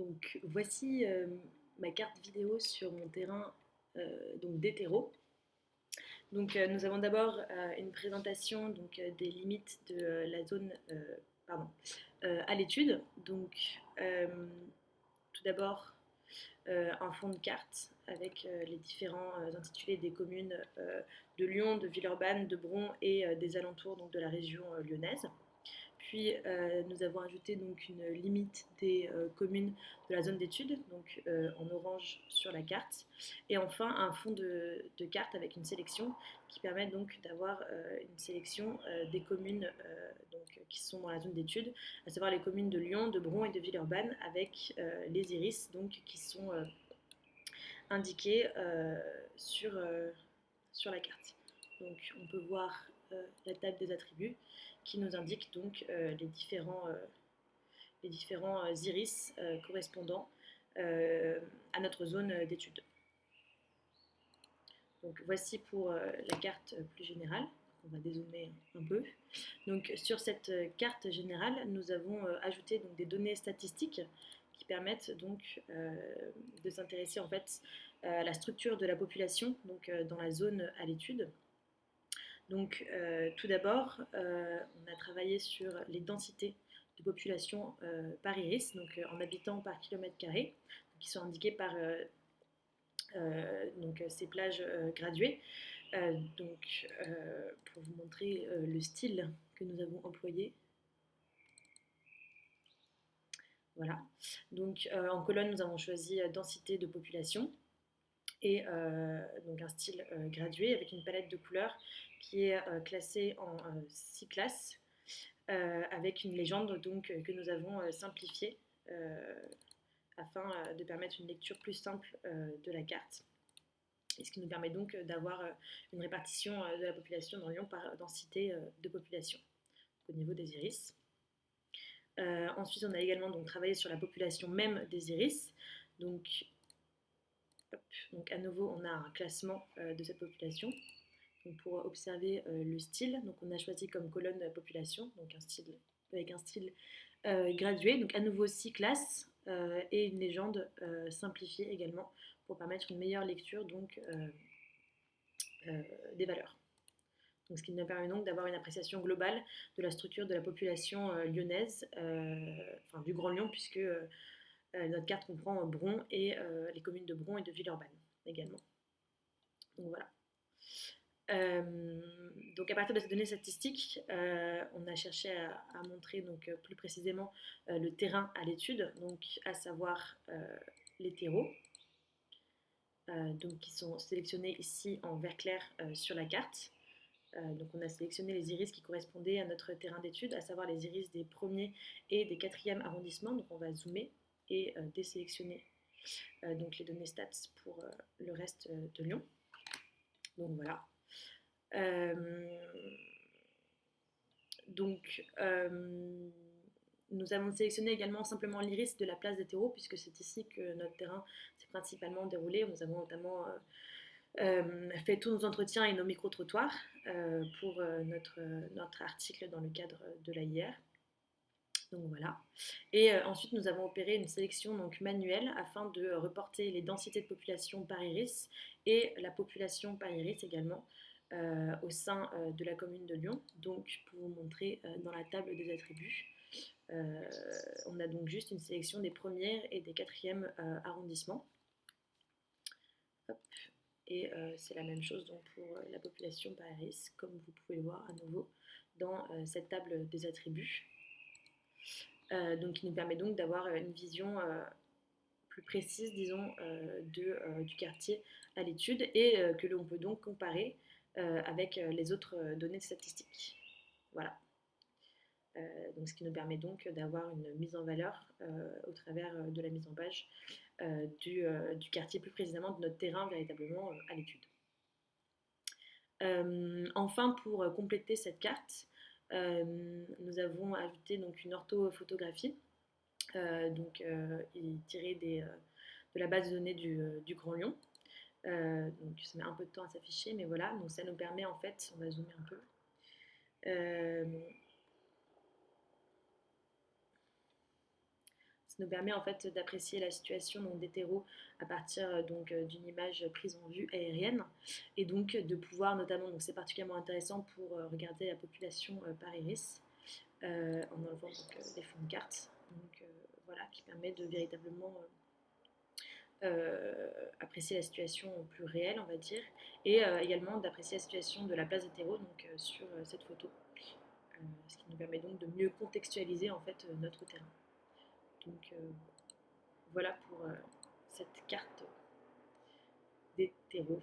Donc voici ma carte vidéo sur mon terrain donc d'hétéro. Donc nous avons d'abord une présentation des limites de la zone pardon, à l'étude. Donc tout d'abord un fond de carte avec les différents intitulés des communes de Lyon, de Villeurbanne, de Bron et des alentours donc, de la région lyonnaise. Puis nous avons ajouté donc une limite des communes de la zone d'études, donc en orange sur la carte. Et enfin un fond de carte avec une sélection qui permet donc d'avoir une sélection des communes donc, qui sont dans la zone d'études, à savoir les communes de Lyon, de Bron et de Villeurbanne, avec les iris donc, qui sont indiqués sur la carte. Donc on peut voir la table des attributs qui nous indique donc les différents iris correspondant à notre zone d'étude. Donc voici pour la carte plus générale. On va dézoomer un peu. Donc sur cette carte générale, nous avons ajouté donc, des données statistiques qui permettent donc de s'intéresser en fait à la structure de la population donc dans la zone à l'étude. Donc tout d'abord, on a travaillé sur les densités de population par iris, donc en habitants par kilomètre carré, qui sont indiqués par donc, ces plages graduées. Donc pour vous montrer le style que nous avons employé. Voilà. Donc en colonne, nous avons choisi densité de population et donc un style gradué avec une palette de couleurs qui est classée en 6 classes avec une légende donc, que nous avons simplifiée afin de permettre une lecture plus simple de la carte. Et ce qui nous permet donc d'avoir une répartition de la population dans Lyon par densité de population au niveau des iris. Ensuite, on a également donc, travaillé sur la population même des iris. Donc à nouveau, on a un classement de cette population. Donc, pour observer le style, donc on a choisi comme colonne population, donc avec un style gradué. Donc à nouveau 6 classes et une légende simplifiée également pour permettre une meilleure lecture donc, des valeurs. Donc, ce qui nous permet donc d'avoir une appréciation globale de la structure de la population lyonnaise, enfin du Grand Lyon, puisque notre carte comprend Bron et les communes de Bron et de Villeurbanne également. Donc voilà. Donc à partir de ces données statistiques, on a cherché à montrer donc, plus précisément le terrain à l'étude, donc à savoir les terreaux, donc qui sont sélectionnés ici en vert clair sur la carte. Donc on a sélectionné les iris qui correspondaient à notre terrain d'étude, à savoir les iris des premiers et des quatrièmes arrondissements. Donc on va zoomer et désélectionner donc les données stats pour le reste de Lyon. Donc voilà. Donc nous avons sélectionné également simplement l'iris de la place des terreaux, puisque c'est ici que notre terrain s'est principalement déroulé. Nous avons notamment fait tous nos entretiens et nos micro-trottoirs pour notre article dans le cadre de l'AIR. Donc voilà. Et ensuite, nous avons opéré une sélection donc, manuelle afin de reporter les densités de population par iris et la population par iris également au sein de la commune de Lyon. Donc, pour vous montrer dans la table des attributs, on a donc juste une sélection des premiers et des quatrièmes arrondissements. Hop. Et c'est la même chose donc, pour la population par iris, comme vous pouvez le voir à nouveau dans cette table des attributs. Donc, qui nous permet donc d'avoir une vision plus précise, disons, du quartier à l'étude et que l'on peut donc comparer avec les autres données statistiques. Voilà. Donc, ce qui nous permet donc d'avoir une mise en valeur au travers de la mise en page du quartier, plus précisément de notre terrain véritablement à l'étude. Enfin, pour compléter cette carte, nous avons ajouté donc, une orthophotographie tirée de la base de données du Grand Lyon. Donc ça met un peu de temps à s'afficher, mais voilà, donc ça nous permet en fait, on va zoomer un peu, Ça nous permet en fait d'apprécier la situation des terreaux à partir d'une image prise en vue aérienne et donc de pouvoir notamment, donc c'est particulièrement intéressant pour regarder la population par iris en enlevant des fonds de cartes. Donc voilà, qui permet de véritablement apprécier la situation plus réelle, on va dire, et également d'apprécier la situation de la place des terreaux donc, sur cette photo, ce qui nous permet donc de mieux contextualiser en fait notre terrain. Donc voilà pour cette carte des terreaux.